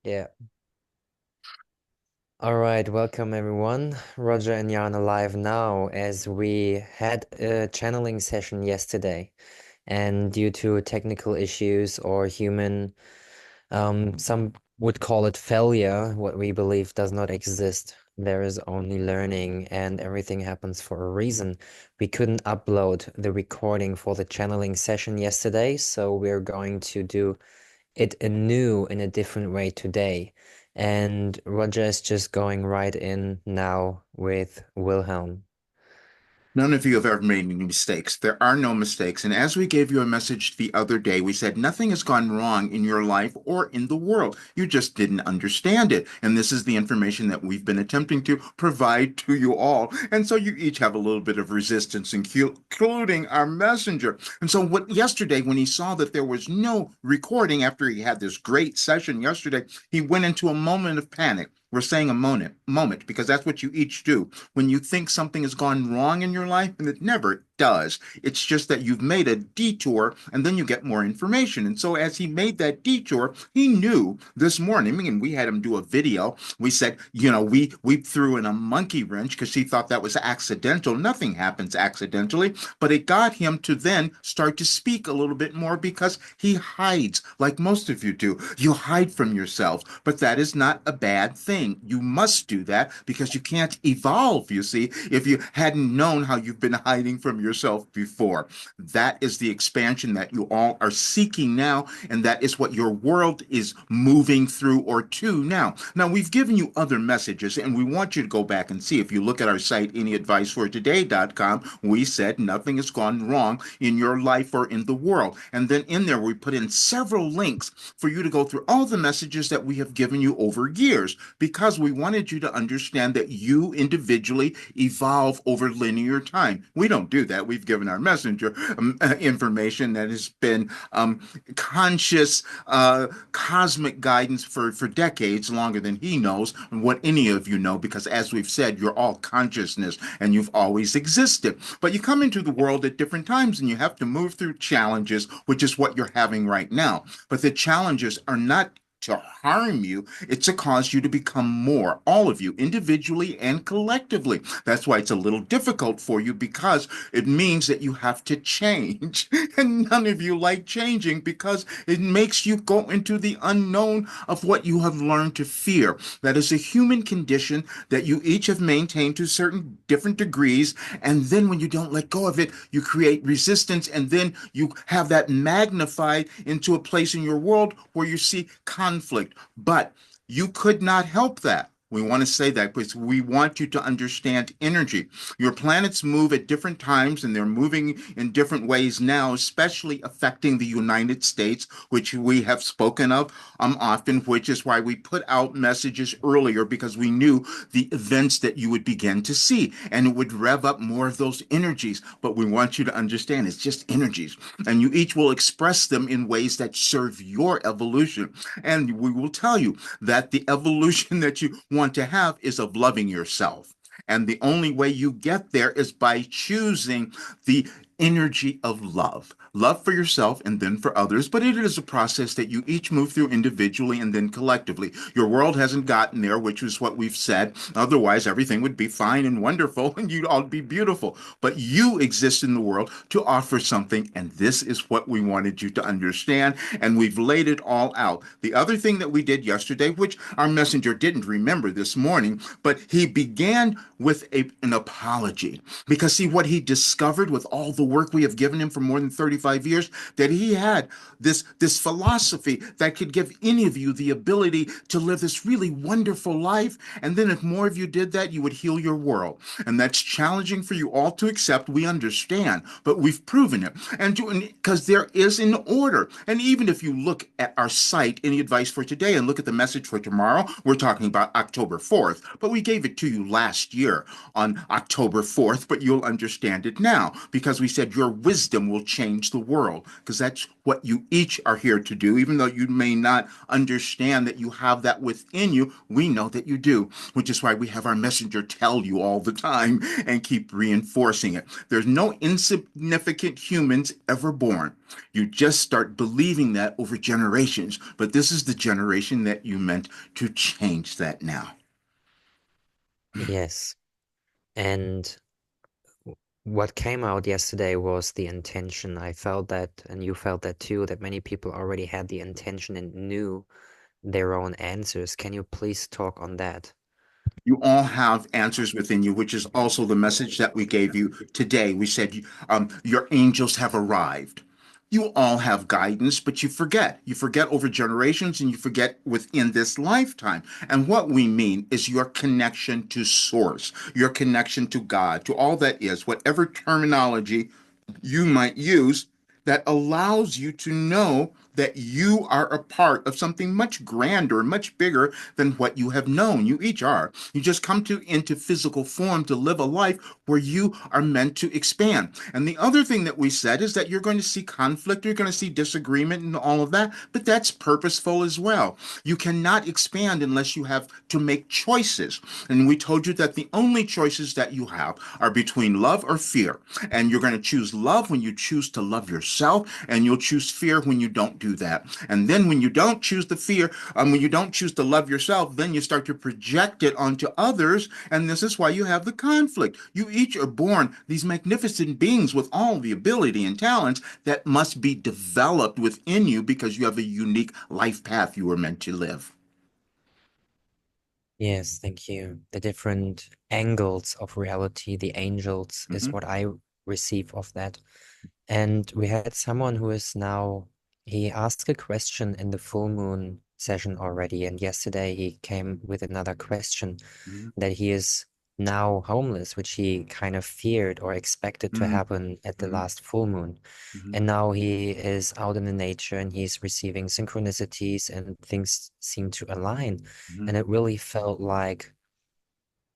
Yeah. All right, welcome everyone. Roger and Jan are live now as we had a channeling session yesterday. And due to technical issues or human, some would call it failure, what we believe does not exist. There is only learning and everything happens for a reason. We couldn't upload the recording for the channeling session yesterday, so we're going to do it anew in a different way today. And Roger is just going right in now with Wilhelm. None of you have ever made any mistakes. There are no mistakes. And as we gave you a message the other day, we said nothing has gone wrong in your life or in the world. You just didn't understand it. And this is the information that we've been attempting to provide to you all. And so you each have a little bit of resistance, including our messenger. And so what yesterday, when he saw that there was no recording after he had this great session yesterday, he went into a moment of panic. We're saying a moment because that's what you each do when you think something has gone wrong in your life, and it never does. It's just that you've made a detour and then you get more information. And so, as he made that detour, he knew this morning, and we had him do a video. We said, we threw in a monkey wrench because he thought that was accidental. Nothing happens accidentally, but it got him to then start to speak a little bit more because he hides like most of you do. You hide from yourselves, but that is not a bad thing. You must do that because you can't evolve, you see, if you hadn't known how you've been hiding from yourself before. That is the expansion that you all are seeking now, and that is what your world is moving through or to now. Now, we've given you other messages, and we want you to go back and see. If you look at our site, anyadvicefortoday.com, we said nothing has gone wrong in your life or in the world. And then in there, we put in several links for you to go through all the messages that we have given you over years because we wanted you to understand that you individually evolve over linear time. We don't do that. We've given our messenger information that has been conscious, cosmic guidance for decades, longer than he knows, and what any of you know, because as we've said, you're all consciousness and you've always existed. But you come into the world at different times and you have to move through challenges, which is what you're having right now. But the challenges are not to harm you. It's to cause you to become more, all of you, individually and collectively. That's why it's a little difficult for you because it means that you have to change. And none of you like changing because it makes you go into the unknown of what you have learned to fear. That is a human condition that you each have maintained to certain different degrees. And then when you don't let go of it, you create resistance. And then you have that magnified into a place in your world where you see conflict. But you could not help that. We want to say that because we want you to understand energy. Your planets move at different times and they're moving in different ways now, especially affecting the United States, which we have spoken of often, which is why we put out messages earlier because we knew the events that you would begin to see and it would rev up more of those energies. But we want you to understand it's just energies and you each will express them in ways that serve your evolution. And we will tell you that the evolution that you want to have is of loving yourself. And the only way you get there is by choosing the energy of love for yourself and then for others. But it is a process that you each move through individually and then collectively. Your world hasn't gotten there, which is what we've said. Otherwise, everything would be fine and wonderful and you'd all be beautiful. But you exist in the world to offer something. And this is what we wanted you to understand. And we've laid it all out. The other thing that we did yesterday, which our messenger didn't remember this morning, but he began with an apology. Because see, what he discovered with all the work we have given him for more than 35 years, that he had this philosophy that could give any of you the ability to live this really wonderful life. And then if more of you did that, you would heal your world. And that's challenging for you all to accept. We understand, but we've proven it. And because there is an order. And even if you look at our site, Any Advice for Today, and look at the message for tomorrow, we're talking about October 4th, but we gave it to you last year on October 4th, but you'll understand it now because we said your wisdom will change the world because that's what you each are here to do. Even though you may not understand that you have that within you, we know that you do, which is why we have our messenger tell you all the time and keep reinforcing it. There's no insignificant humans ever born. You just start believing that over generations. But this is the generation that you meant to change that now. Yes. And what came out yesterday was the intention. I felt that, and you felt that too, that many people already had the intention and knew their own answers. Can you please talk on that? You all have answers within you, which is also the message that we gave you today. We said, your angels have arrived. You all have guidance, but you forget. You forget over generations and you forget within this lifetime. And what we mean is your connection to source, your connection to God, to all that is, whatever terminology you might use that allows you to know that you are a part of something much grander, much bigger than what you have known. You each are. You just come to into physical form to live a life where you are meant to expand. And the other thing that we said is that you're going to see conflict, you're going to see disagreement and all of that, but that's purposeful as well. You cannot expand unless you have to make choices. And we told you that the only choices that you have are between love or fear. And you're going to choose love when you choose to love yourself, and you'll choose fear when you don't do that. And then when you don't choose the fear, when you don't choose to love yourself, then you start to project it onto others. And this is why you have the conflict. You each are born these magnificent beings with all the ability and talents that must be developed within you because you have a unique life path you were meant to live. Yes, thank you. The different angles of reality, the angels, is Mhm, what I receive of that. And we had someone who is now, he asked a question in the full moon session already. And yesterday he came with another question mhm, that he is now homeless, which he kind of feared or expected to mhm, happen at the mhm, last full moon. mhm, And now he is out in the nature and he's receiving synchronicities and things seem to align. mhm. And it really felt like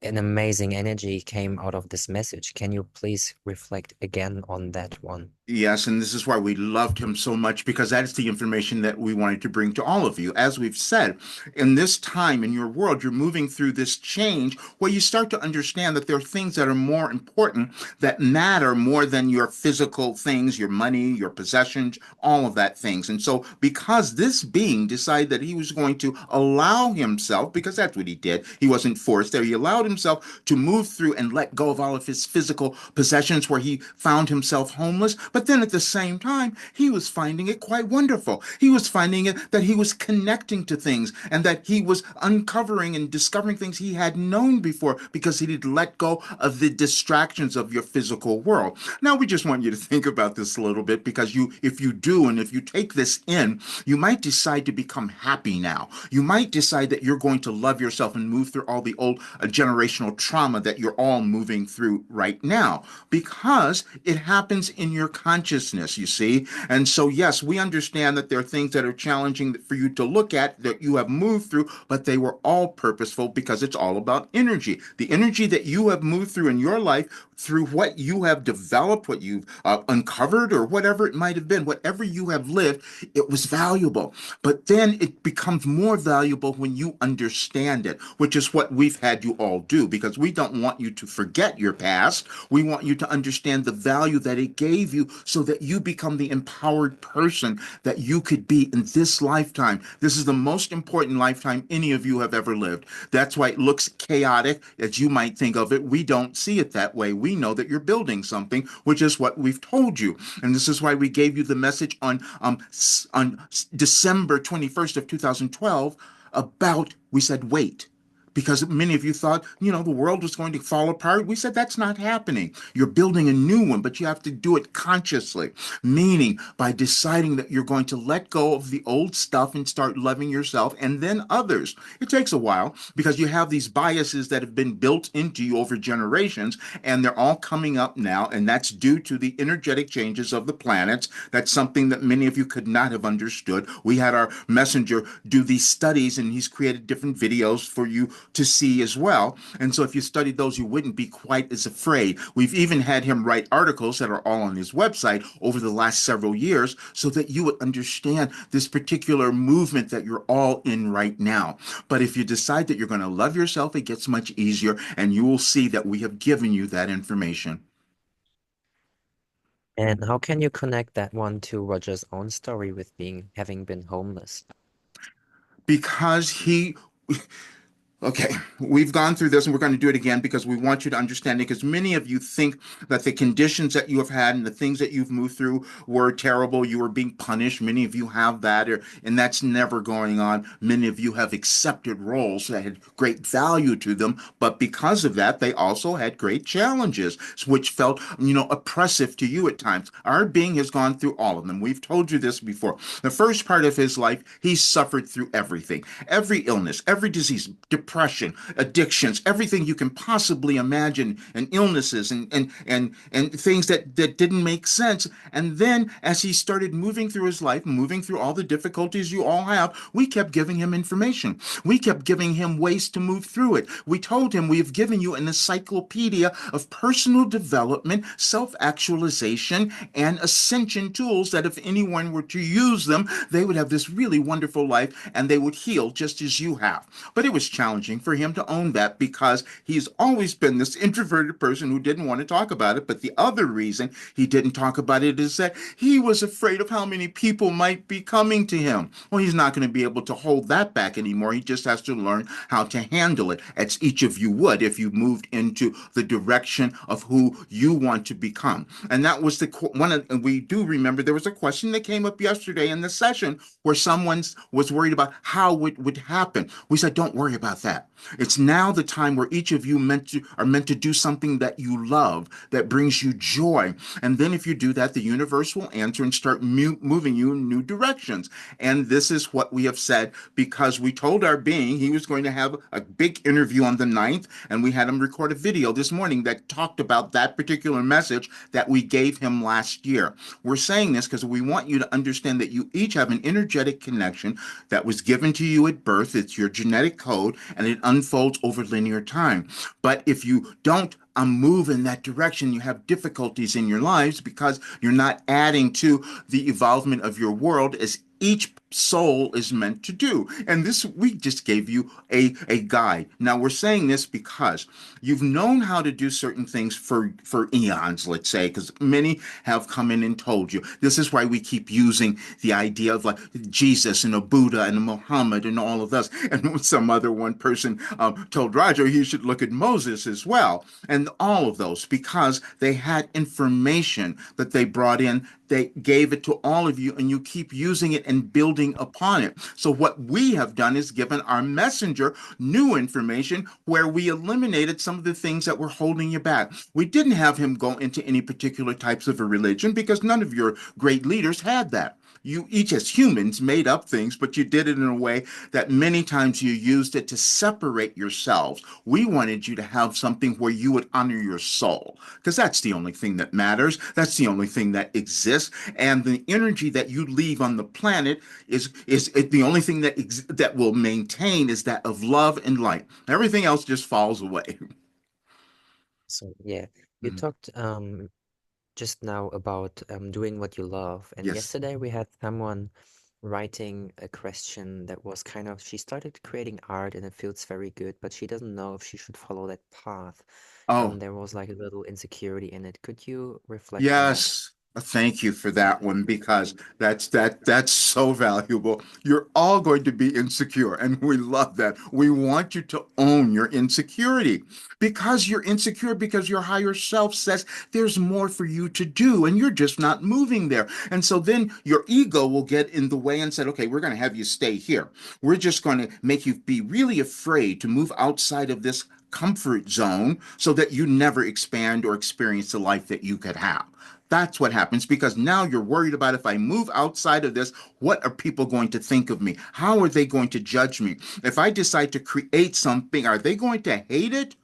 an amazing energy came out of this message. Can you please reflect again on that one? Yes, and this is why we loved him so much because that is the information that we wanted to bring to all of you. As we've said, in this time in your world, you're moving through this change where you start to understand that there are things that are more important, that matter more than your physical things, your money, your possessions, all of that things. And so, because this being decided that he was going to allow himself, because that's what he did, he wasn't forced there, he allowed himself to move through and let go of all of his physical possessions where he found himself homeless. But then at the same time, he was finding it quite wonderful. He was finding it that he was connecting to things and that he was uncovering and discovering things he had known before because he had let go of the distractions of your physical world. Now, we just want you to think about this a little bit because if you do, and if you take this in, you might decide to become happy now. You might decide that you're going to love yourself and move through all the old generational trauma that you're all moving through right now because it happens in your consciousness, you see. And so, yes, we understand that there are things that are challenging for you to look at that you have moved through, but they were all purposeful because it's all about energy. The energy that you have moved through in your life, through what you have developed, what you've uncovered, or whatever it might have been, whatever you have lived, it was valuable. But then it becomes more valuable when you understand it, which is what we've had you all do because we don't want you to forget your past. We want you to understand the value that it gave you so that you become the empowered person that you could be in this lifetime. This is the most important lifetime any of you have ever lived. That's why it looks chaotic as you might think of it. We don't see it that way. We know that you're building something, which is what we've told you. And this is why we gave you the message on December 21st of 2012 about, we said, wait, because many of you thought, the world was going to fall apart. We said that's not happening. You're building a new one, but you have to do it consciously, meaning by deciding that you're going to let go of the old stuff and start loving yourself and then others. It takes a while because you have these biases that have been built into you over generations, and they're all coming up now, and that's due to the energetic changes of the planets. That's something that many of you could not have understood. We had our messenger do these studies, and he's created different videos for you to see as well. And so if you studied those, you wouldn't be quite as afraid. We've even had him write articles that are all on his website over the last several years so that you would understand this particular movement that you're all in right now. But if you decide that you're going to love yourself, it gets much easier, and you will see that we have given you that information. And how can you connect that one to Roger's own story with being having been homeless? Because he Okay, we've gone through this and we're going to do it again because we want you to understand it. Because many of you think that the conditions that you have had and the things that you've moved through were terrible. You were being punished. Many of you have that, and that's never going on. Many of you have accepted roles that had great value to them, but because of that, they also had great challenges, which felt, oppressive to you at times. Our being has gone through all of them. We've told you this before. The first part of his life, he suffered through everything, every illness, every disease, depression, addictions, everything you can possibly imagine, and illnesses and things that didn't make sense. And then as he started moving through his life, moving through all the difficulties you all have, we kept giving him information. We kept giving him ways to move through it. We told him we have given you an encyclopedia of personal development, self-actualization, and ascension tools that if anyone were to use them, they would have this really wonderful life and they would heal just as you have. But it was challenging for him to own that because he's always been this introverted person who didn't want to talk about it. But the other reason he didn't talk about it is that he was afraid of how many people might be coming to him. Well, he's not going to be able to hold that back anymore. He just has to learn how to handle it, as each of you would if you moved into the direction of who you want to become. And that was the one of, and we do remember there was a question that came up yesterday in the session where someone was worried about how it would happen. We said, don't worry about that. It's now the time where each of you are meant to do something that you love, that brings you joy. And then if you do that, the universe will answer and start moving you in new directions. And this is what we have said because we told our being he was going to have a big interview on the 9th, and we had him record a video this morning that talked about that particular message that we gave him last year. We're saying this because we want you to understand that you each have an energetic connection that was given to you at birth. It's your genetic code, and it unfolds over linear time. But if you don't move in that direction, you have difficulties in your lives because you're not adding to the evolvement of your world as each soul is meant to do. And this, we just gave you a guide. Now we're saying this because you've known how to do certain things for eons, let's say, because many have come in and told you. This is why we keep using the idea of like Jesus and a Buddha and a Muhammad and all of us. And some other one person told Roger he should look at Moses as well. And all of those, because they had information that they brought in, they gave it to all of you, and you keep using it and building upon it. So what we have done is given our messenger new information where we eliminated some of the things that were holding you back. We didn't have him go into any particular types of a religion because none of your great leaders had that. You each as humans made up things, but you did it in a way that many times you used it to separate yourselves. We wanted you to have something where you would honor your soul, because that's the only thing that matters. That's the only thing that exists. And the energy that you leave on the planet is the only thing that will maintain is that of love and light. Everything else just falls away. So yeah, you Mm. talked just now about doing what you love. And Yes. yesterday we had someone writing a question that was kind of, she started creating art and it feels very good, but she doesn't know if she should follow that path. Oh, There was like a little insecurity in it. Could you reflect on that? yes. Thank you for that one because that's so valuable. You're all going to be insecure, and we love that. We want you to own your insecurity because you're insecure because your higher self says there's more for you to do, and you're just not moving there. And so then your ego will get in the way and said, "Okay, we're going to have you stay here. We're just going to make you be really afraid to move outside of this comfort zone so that you never expand or experience the life that you could have." That's what happens because now you're worried about if I move outside of this, what are people going to think of me? How are they going to judge me? If I decide to create something, are they going to hate it?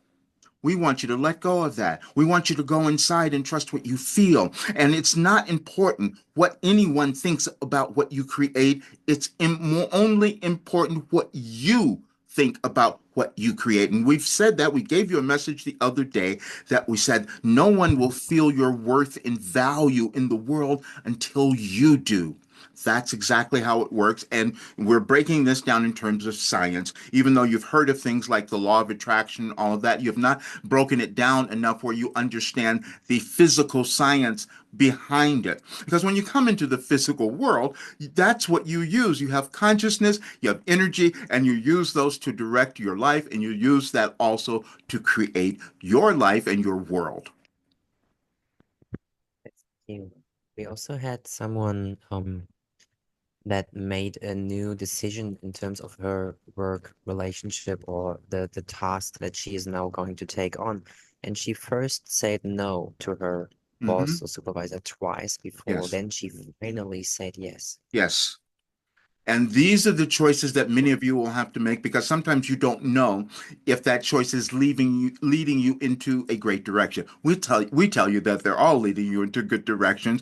We want you to let go of that. We want you to go inside and trust what you feel. And it's not important what anyone thinks about what you create. It's only important what you think about what you create. And we've said that we gave you a message the other day that we said no one will feel your worth and value in the world until you do. That's exactly how it works. And we're breaking this down in terms of science. Even though you've heard of things like the law of attraction, all of that, you've not broken it down enough where you understand the physical science behind it. Because when you come into the physical world, that's what you use. You have consciousness, you have energy, and you use those to direct your life, and you use that also to create your life and your world. Thank you. We also had someone that made a new decision in terms of her work relationship or the task that she is now going to take on. And she first said no to her boss Hmm. or supervisor twice before. Yes. Then she finally said yes. Yes. And these are the choices that many of you will have to make because sometimes you don't know if that choice is leading you into a great direction. We tell you that they're all leading you into good directions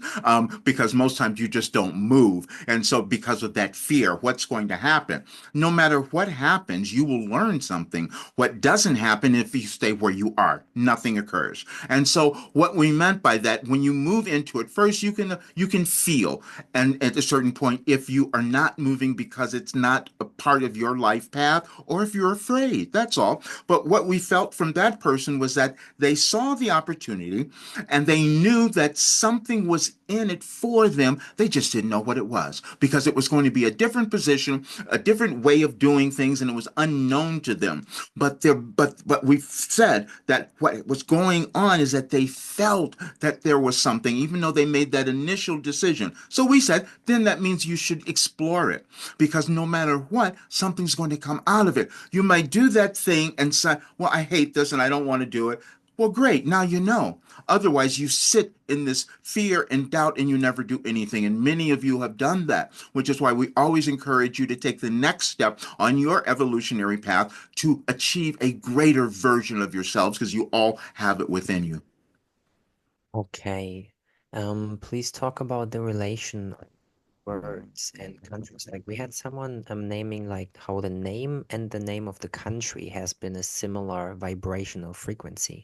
because most times you just don't move. And so because of that fear, what's going to happen? No matter what happens, you will learn something. What doesn't happen if you stay where you are, nothing occurs. And so what we meant by that, when you move into it, first you can feel, and at a certain point, if you are not moving because it's not a part of your life path, or if you're afraid, that's all. But what we felt from that person was that they saw the opportunity and they knew that something was in it for them. They just didn't know what it was because it was going to be a different position, a different way of doing things, and it was unknown to them. But we've said that what was going on is that they felt that there was something, even though they made that initial decision. So we said, then that means you should explore it because no matter what, something's going to come out of it. You might do that thing and say, well, I hate this and I don't want to do it. Well, great. Now you know. Otherwise, you sit in this fear and doubt and you never do anything. And many of you have done that, which is why we always encourage you to take the next step on your evolutionary path to achieve a greater version of yourselves because you all have it within you. Okay. Please talk about the relation of words and countries. Like we had someone naming like how the name and the name of the country has been a similar vibrational frequency.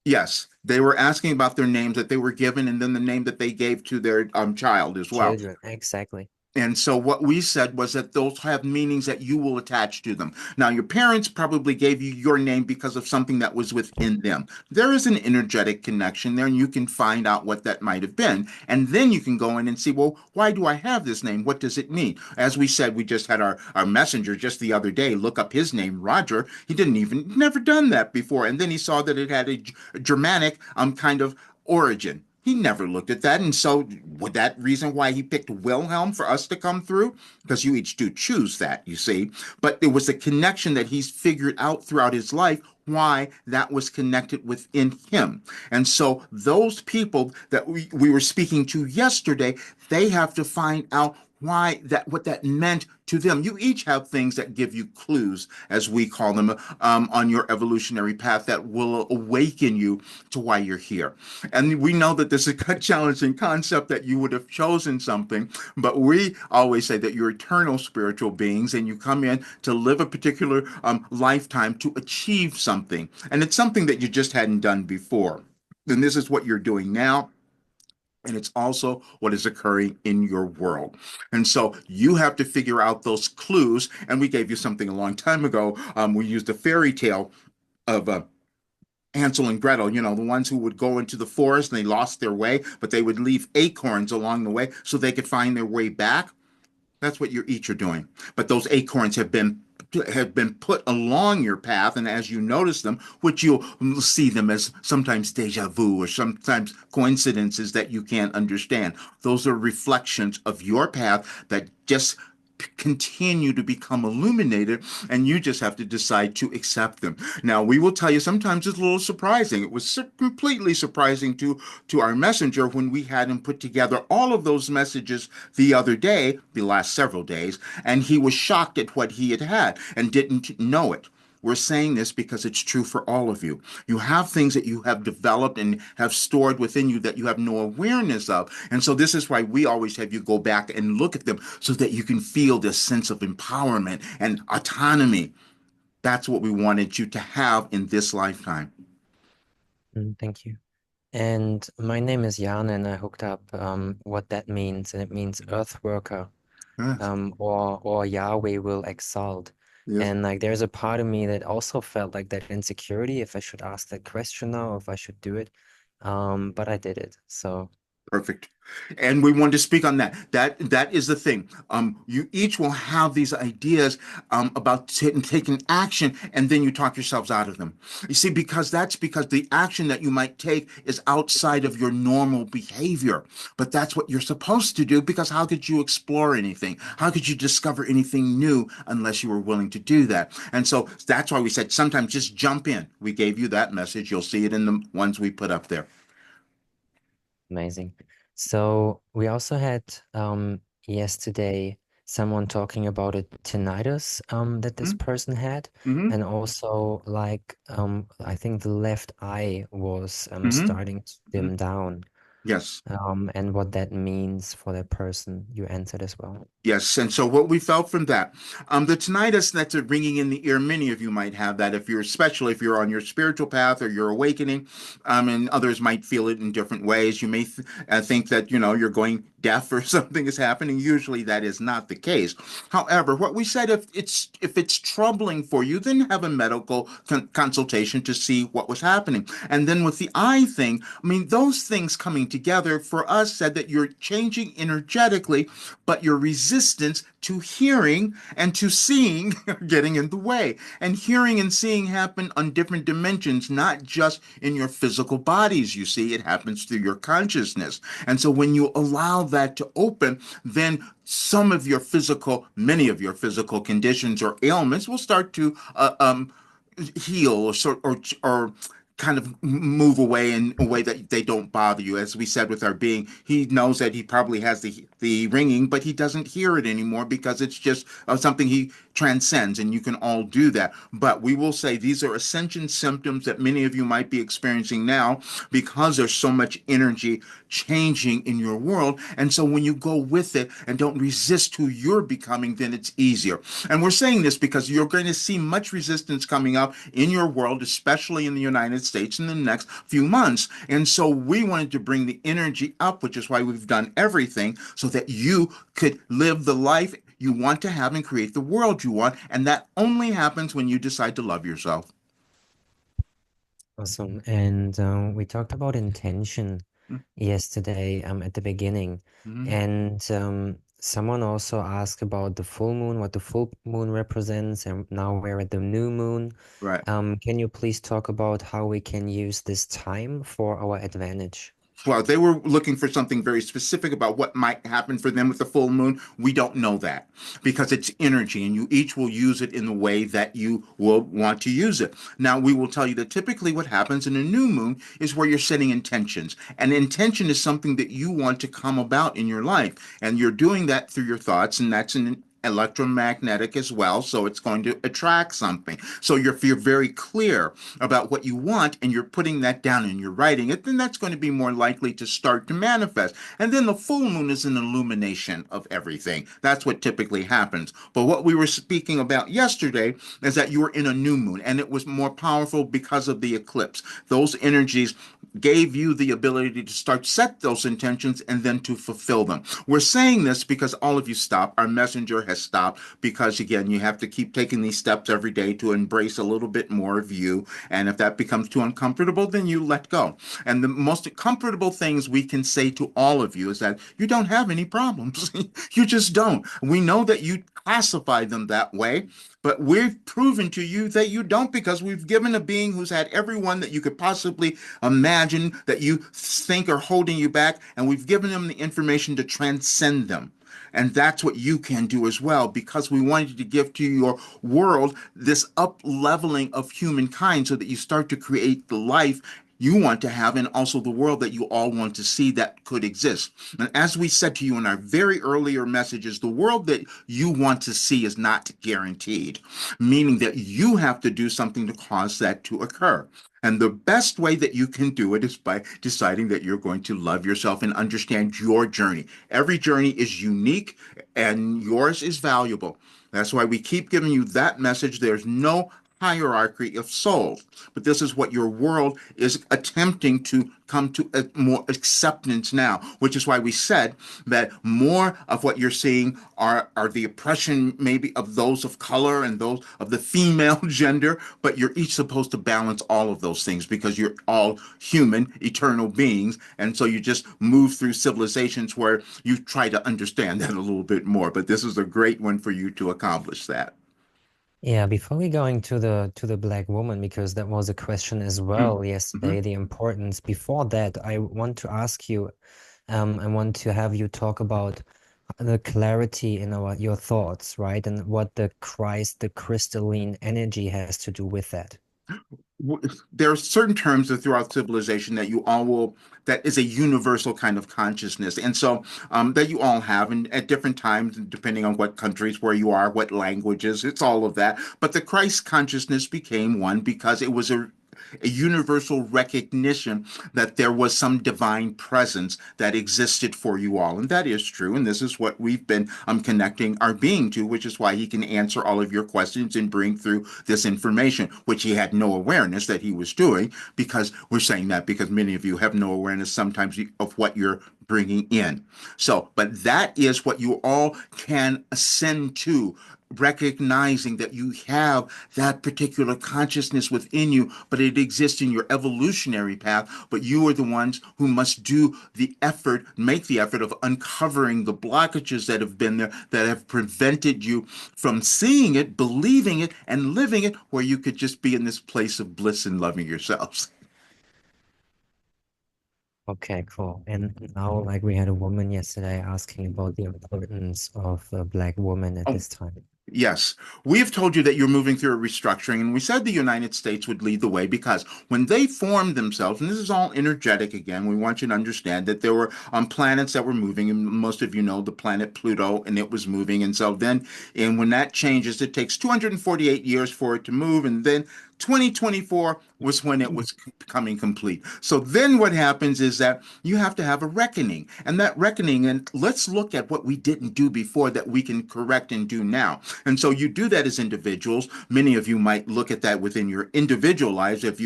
Yes, they were asking about their names that they were given and then the name that they gave to their child as well. Children, exactly. And so what we said was that those have meanings that you will attach to them. Now, your parents probably gave you your name because of something that was within them. There is an energetic connection there, and you can find out what that might have been. And then you can go in and see, well, why do I have this name? What does it mean? As we said, we just had our messenger just the other day look up his name, Roger. He didn't even, never done that before. And then he saw that it had a Germanic kind of origin. He never looked at that. And so, would that reason why he picked Wilhelm for us to come through? Because you each do choose that, you see. But it was a connection that he's figured out throughout his life why that was connected within him. And so, those people that we were speaking to yesterday, they have to find out why that what that meant to them. You each have things that give you clues, as we call them, on your evolutionary path that will awaken you to why you're here. And we know that this is a challenging concept that you would have chosen something, but we always say that you're eternal spiritual beings and you come in to live a particular lifetime to achieve something. And it's something that you just hadn't done before. And this is what you're doing now. And it's also what is occurring in your world. And so you have to figure out those clues. And we gave you something a long time ago. We used a fairy tale of Hansel and Gretel, the ones who would go into the forest and they lost their way, but they would leave acorns along the way so they could find their way back. That's what you each are doing. But those acorns have been put along your path, and as you notice them, which you'll see them as sometimes deja vu or sometimes coincidences that you can't understand. Those are reflections of your path that just continue to become illuminated, and you just have to decide to accept them. Now, we will tell you sometimes it's a little surprising. It was completely surprising to our messenger when we had him put together all of those messages the other day, the last several days, and he was shocked at what he had and didn't know it. We're saying this because it's true for all of you. You have things that you have developed and have stored within you that you have no awareness of. And so this is why we always have you go back and look at them so that you can feel this sense of empowerment and autonomy. That's what we wanted you to have in this lifetime. Thank you. And my name is Jan, and I hooked up what that means, and it means earth worker, Yes, or Yahweh will exalt. yes. And like there's a part of me that also felt like that insecurity, if I should ask that question now, if I should do it. But I did it. So Perfect. And we wanted to speak on that. That is the thing. You each will have these ideas about taking action, and then you talk yourselves out of them. You see, that's because the action that you might take is outside of your normal behavior. But that's what you're supposed to do, because how could you explore anything? How could you discover anything new unless you were willing to do that? And so that's why we said sometimes just jump in. We gave you that message. You'll see it in the ones we put up there. amazing. So we also had yesterday someone talking about a tinnitus that this person had, Mm-hmm. and also like I think the left eye was Mm-hmm. starting to dim down. Yes. And what that means for that person. You answered as well. Yes, and so what we felt from that, the tinnitus that's a ringing in the ear, many of you might have that if you're, especially if you're on your spiritual path or you're awakening, and others might feel it in different ways. You may think that, you're going deaf or something is happening. Usually that is not the case. However, what we said, if it's troubling for you, then have a medical consultation to see what was happening. And then with the eye thing, I mean, those things coming together for us said that you're changing energetically, but your resistance to hearing and to seeing are getting in the way. And hearing and seeing happen on different dimensions, not just in your physical bodies. You see, it happens through your consciousness. And so when you allow that to open, then many of your physical conditions or ailments will start to heal or kind of move away in a way that they don't bother you. As we said with our being, he knows that he probably has the ringing, but he doesn't hear it anymore because it's just something he transcends, and you can all do that. But we will say these are ascension symptoms that many of you might be experiencing now because there's so much energy changing in your world. And so when you go with it and don't resist who you're becoming, then it's easier. And we're saying this because you're going to see much resistance coming up in your world, especially in the United States in the next few months. And so we wanted to bring the energy up, which is why we've done everything so that you could live the life you want to have and create the world you want. And that only happens when you decide to love yourself. Awesome. And we talked about intention yesterday at the beginning. Mm-hmm. And someone also asked about the full moon, what the full moon represents, and now we're at the new moon. Right. Can you please talk about how we can use this time for our advantage? Well, they were looking for something very specific about what might happen for them with the full moon. We don't know that because it's energy and you each will use it in the way that you will want to use it. Now, we will tell you that typically what happens in a new moon is where you're setting intentions. And intention is something that you want to come about in your life. And you're doing that through your thoughts, and that's an electromagnetic as well, so it's going to attract something. So if you're very clear about what you want and you're putting that down and you're writing it, then that's going to be more likely to start to manifest. And then the full moon is an illumination of everything. That's what typically happens. But what we were speaking about yesterday is that you were in a new moon, and it was more powerful because of the eclipse. Those energies gave you the ability to start set those intentions and then to fulfill them. We're saying this because all of you stop. Our messenger has stopped because, again, you have to keep taking these steps every day to embrace a little bit more of you. And if that becomes too uncomfortable, then you let go. And the most comfortable things we can say to all of you is that you don't have any problems. You just don't. We know that you classify them that way, but we've proven to you that you don't, because we've given a being who's had everyone that you could possibly imagine that you think are holding you back, and we've given them the information to transcend them. And that's what you can do as well, because we wanted to give to your world this up leveling of humankind so that you start to create the life you want to have and also the world that you all want to see that could exist. And as we said to you in our very earlier messages, the world that you want to see is not guaranteed, meaning that you have to do something to cause that to occur. And the best way that you can do it is by deciding that you're going to love yourself and understand your journey. Every journey is unique and yours is valuable. That's why we keep giving you that message. There's no hierarchy of souls, but this is what your world is attempting to come to a more acceptance now, which is why we said that more of what you're seeing are the oppression maybe of those of color and those of the female gender, but you're each supposed to balance all of those things because you're all human, eternal beings. And so you just move through civilizations where you try to understand that a little bit more. But this is a great one for you to accomplish that. Yeah, before we going to the black woman, because that was a question as well Mm-hmm. yesterday, the importance. Before that, I want to ask you, I want to have you talk about the clarity in your thoughts, right? And what the crystalline energy has to do with that. There are certain terms that throughout civilization that you all will that is a universal kind of consciousness, and so that you all have and at different times depending on what countries where you are, what languages, it's all of that. But the Christ consciousness became one because it was a universal recognition that there was some divine presence that existed for you all. And that is true. And this is what we've been connecting our being to, which is why he can answer all of your questions and bring through this information, which he had no awareness that he was doing, because we're saying that because many of you have no awareness sometimes of what you're bringing in. So, but that is what you all can ascend to, recognizing that you have that particular consciousness within you, but it exists in your evolutionary path. But you are the ones who must do the effort, make the effort of uncovering the blockages that have been there that have prevented you from seeing it, believing it, and living it, where you could just be in this place of bliss and loving yourselves. Okay, cool. And now, like we had a woman yesterday asking about the importance of a black woman at Oh, this time. yes, we have told you that you're moving through a restructuring, and we said the United States would lead the way because when they formed themselves, and this is all energetic again, we want you to understand that there were planets that were moving, and most of you know the planet Pluto, and it was moving. And so then, and when that changes, it takes 248 years for it to move, and then 2024 was when it was becoming complete. So then what happens is that you have to have a reckoning. And that reckoning, and let's look at what we didn't do before that we can correct and do now. And so you do that as individuals. Many of you might look at that within your individual lives. If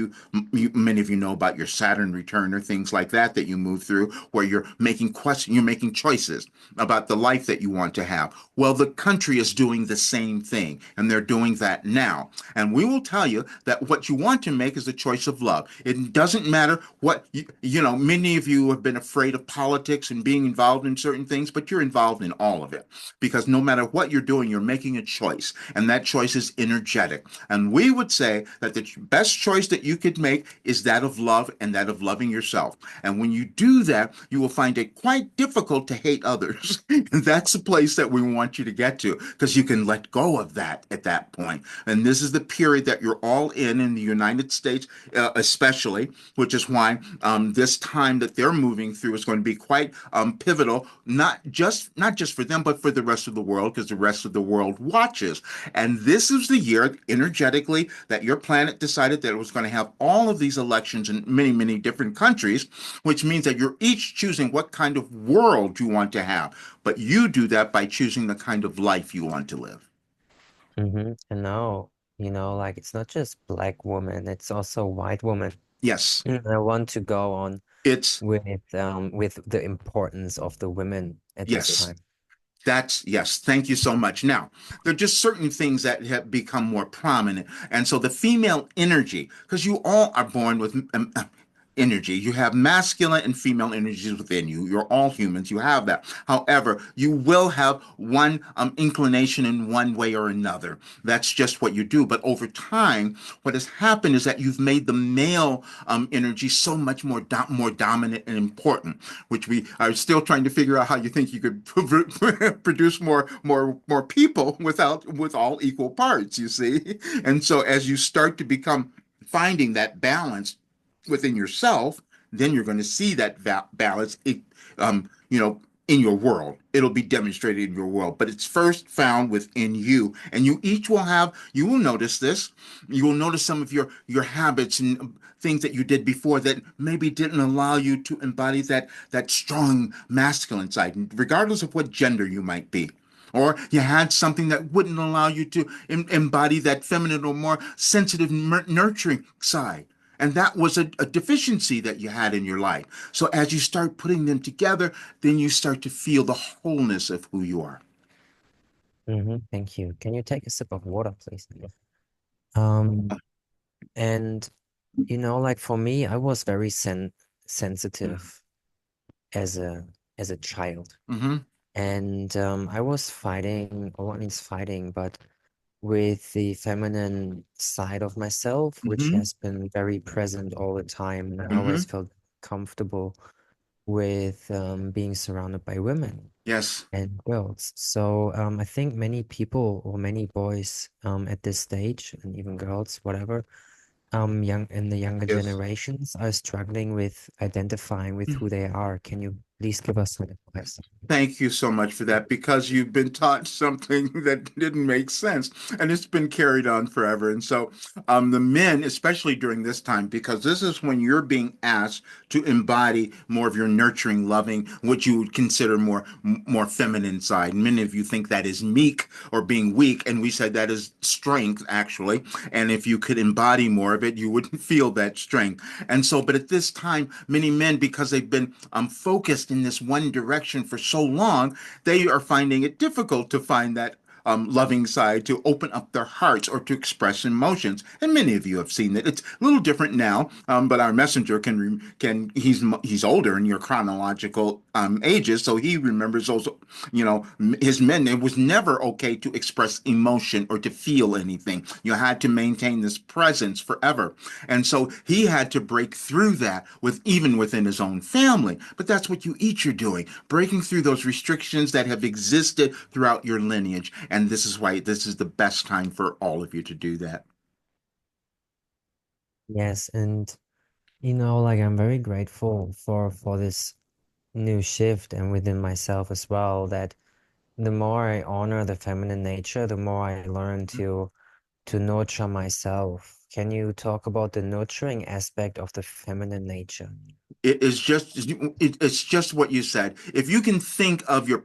many of you know about your Saturn return or things like that that you move through, where you're making choices about the life that you want to have. Well, the country is doing the same thing, and they're doing that now. And we will tell you that what you want to make is a choice of love. It doesn't matter what many of you have been afraid of politics and being involved in certain things, but you're involved in all of it because no matter what you're doing, you're making a choice, and that choice is energetic. And we would say that the best choice that you could make is that of love and that of loving yourself. And when you do that, you will find it quite difficult to hate others. And that's the place that we want you to get to because you can let go of that at that point. And this is the period that you're all in the United States, especially, which is why this time that they're moving through is going to be quite pivotal, not just for them, but for the rest of the world, because the rest of the world watches. And this is the year, energetically, that your planet decided that it was going to have all of these elections in many, many different countries, which means that you're each choosing what kind of world you want to have. But you do that by choosing the kind of life you want to live. And now, like it's not just black woman, it's also white woman. Yes, I want to go on it's with the importance of the women at this yes. time. Yes. Thank you so much. Now, there are just certain things that have become more prominent. And so the female energy, because you all are born with energy, you have masculine and female energies within you. You're all humans. You have that. However, you will have one inclination in one way or another. That's just what you do. But over time, what has happened is that you've made the male energy so much more dominant and important, which we are still trying to figure out how you think you could produce more people with all equal parts, you see. And so as you start to become finding that balance, within yourself, then you're going to see that balance, you know, in your world. It'll be demonstrated in your world, but it's first found within you. And you each will have, you will notice this. You will notice some of your habits and things that you did before that maybe didn't allow you to embody that strong masculine side, regardless of what gender you might be. Or you had something that wouldn't allow you to embody that feminine or more sensitive, nurturing side. And that was a deficiency that you had in your life. So as you start putting them together, then you start to feel the wholeness of who you are. Thank you. Can you take a sip of water, please? Um, and like for me, I was very sensitive as a child. Hmm. And I was fighting, or what means fighting, but with the feminine side of myself, which Hmm. has been very present all the time. And I Hmm. always felt comfortable with being surrounded by women Yes. and girls. So I think many people or many boys at this stage, and even girls, whatever, young in the younger Yes. generations are struggling with identifying with who they are. Can you please give us some advice? Thank you so much for that because you've been taught something that didn't make sense and it's been carried on forever. And so, the men, especially during this time, because this is when you're being asked to embody more of your nurturing, loving, what you would consider more feminine side. Many of you think that is meek or being weak, and we said that is strength, actually. And if you could embody more of it, you wouldn't feel that strength. And so, but at this time, many men, because they've been focused in this one direction for so long, they are finding it difficult to find that loving side to open up their hearts or to express emotions. And many of you have seen that. It's a little different now, but our messenger can he's older in your chronological ages, so he remembers those. His men. It was never okay to express emotion or to feel anything. You had to maintain this presence forever, and so he had to break through that with even within his own family. But that's what you each are doing, breaking through those restrictions that have existed throughout your lineage. And this is why this is the best time for all of you to do that. Yes, and like I'm very grateful for this new shift and within myself as well, that the more I honor the feminine nature, the more I learn to nurture myself. Can you talk about the nurturing aspect of the feminine nature? It's just what you said. If you can think of your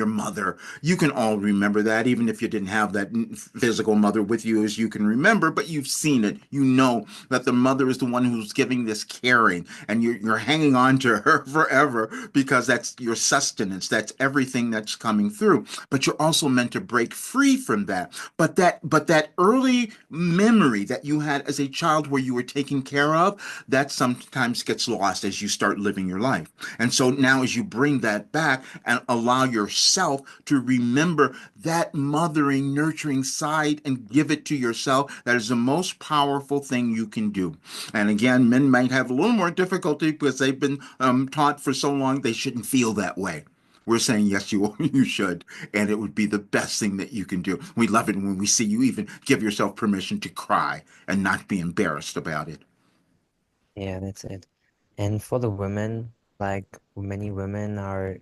mother, you can all remember that, even if you didn't have that physical mother with you as you can remember, but you've seen it. You know that the mother is the one who's giving this caring, and you're hanging on to her forever because that's your sustenance. That's everything that's coming through. But you're also meant to break free from that. But that early memory that you had as a child where you were taken care of, that sometimes gets lost as you start living your life. And so now, as you bring that back and allow yourself to remember that mothering, nurturing side and give it to yourself, that is the most powerful thing you can do. And again, men might have a little more difficulty because they've been taught for so long they shouldn't feel that way. We're saying yes, you you should, and it would be the best thing that you can do. We love it when we see you even give yourself permission to cry and not be embarrassed about it. Yeah, that's it. And for the women, like many women are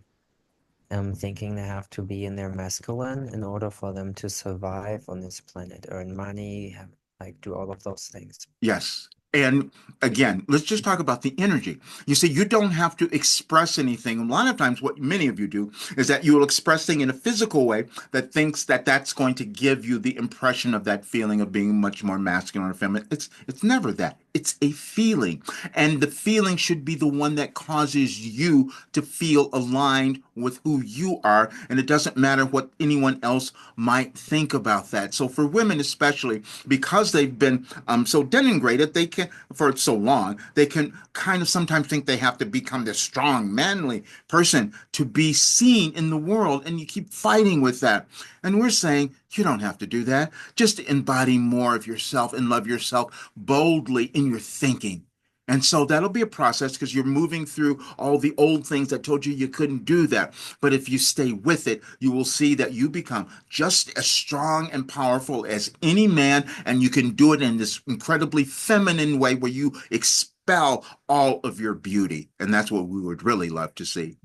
thinking they have to be in their masculine in order for them to survive on this planet, earn money, like do all of those things. Yes. And again, let's just talk about the energy. You see, you don't have to express anything. A lot of times, what many of you do is that you will express things in a physical way that thinks that that's going to give you the impression of that feeling of being much more masculine or feminine. It's never that. It's a feeling, and the feeling should be the one that causes you to feel aligned with who you are, and it doesn't matter what anyone else might think about that. So for women especially, because they've been so denigrated, they can for so long, they can kind of sometimes think they have to become this strong, manly person to be seen in the world, and you keep fighting with that. And we're saying you don't have to do that. Just embody more of yourself and love yourself boldly in your thinking. And so that'll be a process because you're moving through all the old things that told you you couldn't do that. But if you stay with it, you will see that you become just as strong and powerful as any man, and you can do it in this incredibly feminine way where you expect dispel all of your beauty. And that's what we would really love to see.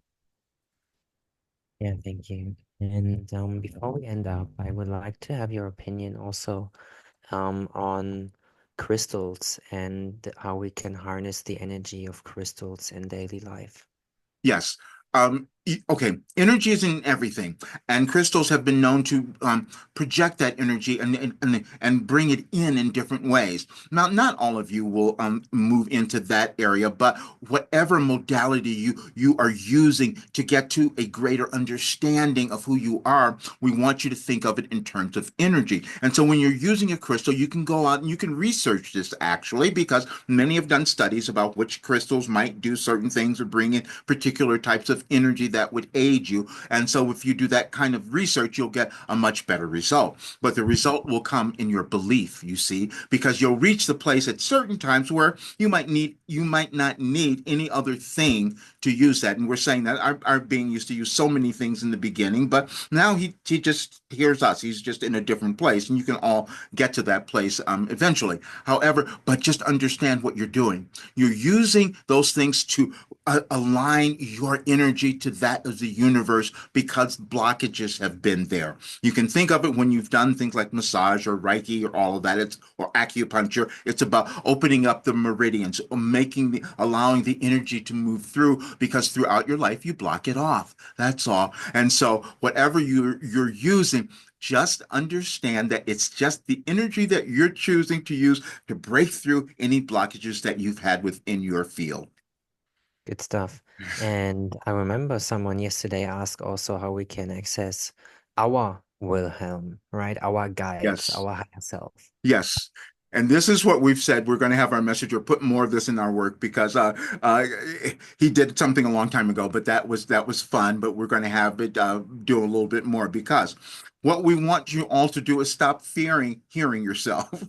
Yeah, thank you. And before we end up, I would like to have your opinion also on crystals and how we can harness the energy of crystals in daily life. Yes. Okay. Energy is in everything, and crystals have been known to project that energy and bring it in different ways. Now, not all of you will move into that area, but whatever modality you are using to get to a greater understanding of who you are, we want you to think of it in terms of energy. And so, when you're using a crystal, you can go out and you can research this actually, because many have done studies about which crystals might do certain things or bring in particular types of energy that would aid you. And so if you do that kind of research, you'll get a much better result. But the result will come in your belief, you see, because you'll reach the place at certain times where you might not need any other thing to use that. And we're saying that our being used to use so many things in the beginning, but now he just hears us. He's just in a different place, and you can all get to that place eventually. However, but just understand what you're doing. You're using those things to align your energy to that of the universe because blockages have been there. You can think of it when you've done things like massage or Reiki or all of that. It's or acupuncture. It's about opening up the meridians, allowing the energy to move through because throughout your life you block it off. That's all. And so whatever you're using, just understand that it's just the energy that you're choosing to use to break through any blockages that you've had within your field. Good stuff. And I remember someone yesterday asked also how we can access our Wilhelm, right? Our guides, Yes. our higher self. Yes. And this is what we've said. We're going to have our messenger put more of this in our work because uh, he did something a long time ago, but that was fun. But we're going to have it do a little bit more because what we want you all to do is stop fearing hearing yourself.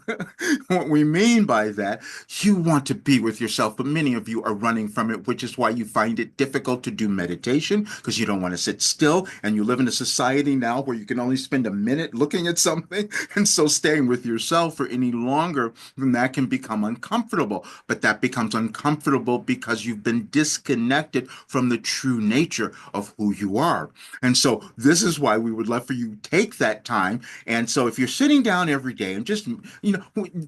What we mean by that, you want to be with yourself, but many of you are running from it, which is why you find it difficult to do meditation because you don't want to sit still. And you live in a society now where you can only spend a minute looking at something. And so staying with yourself for any longer than that can become uncomfortable. But that becomes uncomfortable because you've been disconnected from the true nature of who you are. And so this is why we would love for you to take that time. And so if you're sitting down every day and just,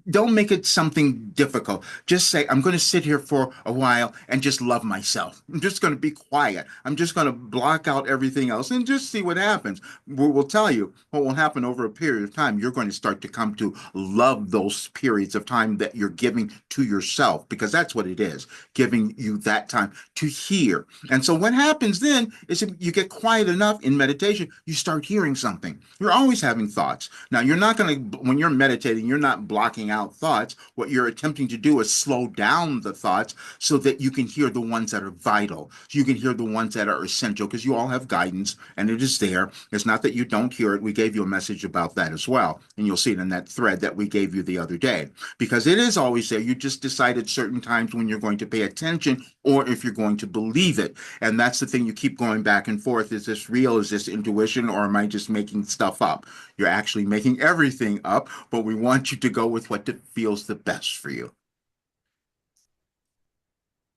don't make it something difficult. Just say, I'm going to sit here for a while and just love myself. I'm just going to be quiet. I'm just going to block out everything else and just see what happens. We'll tell you what will happen over a period of time. You're going to start to come to love those periods of time that you're giving to yourself, because that's what it is, giving you that time to hear. And so what happens then is if you get quiet enough in meditation, you start hearing something. You're always having thoughts. Now, you're not going to, when you're meditating, you're not blocking out thoughts. What you're attempting to do is slow down the thoughts so that you can hear the ones that are vital. So you can hear the ones that are essential because you all have guidance and it is there. It's not that you don't hear it. We gave you a message about that as well. And you'll see it in that thread that we gave you the other day because it is always there. You just decided certain times when you're going to pay attention or if you're going to believe it. And that's the thing you keep going back and forth. Is this real? Is this intuition? Or am I just making stuff up? You're actually making everything up, but we want you to go with what feels the best for you.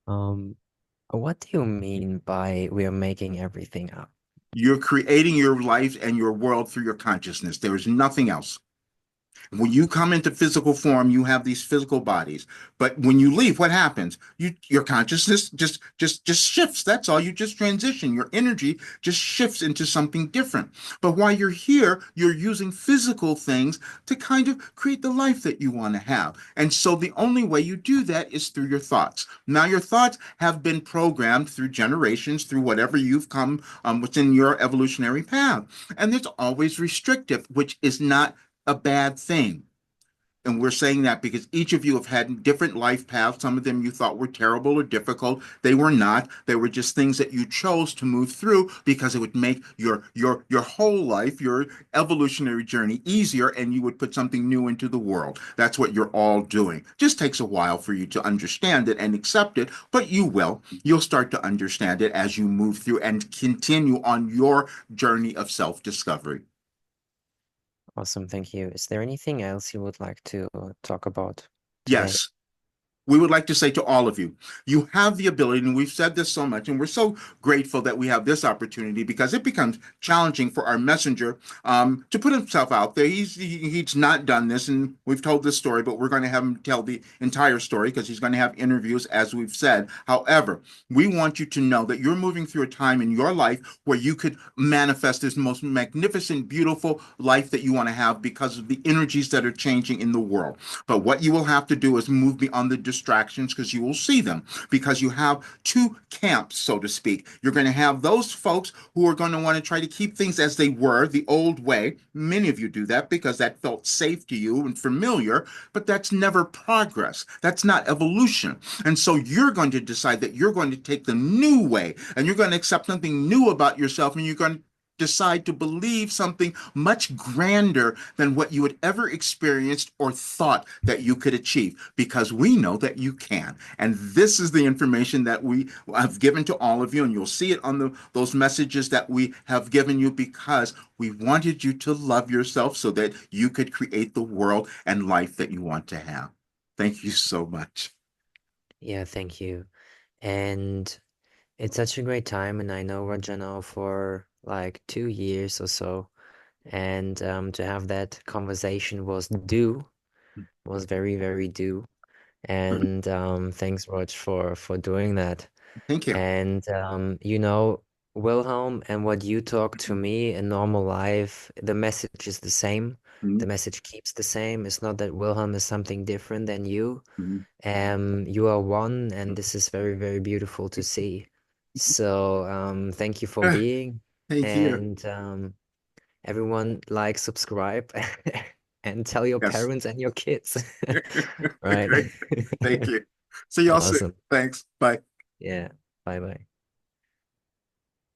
Um, what do you mean by we are making everything up? You're creating your life and your world through your consciousness. There is nothing else. When you come into physical form, you have these physical bodies. But when you leave, what happens? Your consciousness just shifts. That's all. You just transition. Your energy just shifts into something different. But while you're here, you're using physical things to kind of create the life that you want to have. And so the only way you do that is through your thoughts. Now, your thoughts have been programmed through generations, through whatever you've come within your evolutionary path. And it's always restrictive, which is not a bad thing. And we're saying that because each of you have had different life paths. Some of them you thought were terrible or difficult. They were not. They were just things that you chose to move through because it would make your whole life, your evolutionary journey easier, and you would put something new into the world. That's what you're all doing. Just takes a while for you to understand it and accept it, but you will. You'll start to understand it as you move through and continue on your journey of self-discovery. Awesome, thank you. Is there anything else you would like to talk about today? Yes. we would like to say to all of you, you have the ability, and we've said this so much, and we're so grateful that we have this opportunity because it becomes challenging for our messenger to put himself out there. He's not done this, and we've told this story, but we're going to have him tell the entire story because he's going to have interviews, as we've said. However, we want you to know that you're moving through a time in your life where you could manifest this most magnificent, beautiful life that you want to have because of the energies that are changing in the world. But what you will have to do is move beyond the distractions because you will see them because you have two camps, so to speak. You're going to have those folks who are going to want to try to keep things as they were, the old way. Many of you do that because that felt safe to you and familiar, but that's never progress. That's not evolution. And so you're going to decide that you're going to take the new way and you're going to accept something new about yourself and you're going to decide to believe something much grander than what you had ever experienced or thought that you could achieve, because we know that you can. And this is the information that we have given to all of you, and you'll see it on those messages that we have given you because we wanted you to love yourself so that you could create the world and life that you want to have. Thank you so much. Yeah, thank you. And it's such a great time, and I know Roger now for like 2 years or so. And to have that conversation was very, very due. And thanks, Rog, for doing that. Thank you. And Wilhelm, and what you talk to me in normal life, the message is the same. The Mhm, message keeps the same. It's not that Wilhelm is something different than you. mhm. You are one, and this is very, very beautiful to see. So thank you for being, Thank you. and everyone like, subscribe, and tell your Yes. parents and your kids. Right? Great. Thank you. See y'all soon. Awesome. Thanks. Bye. Yeah. Bye bye.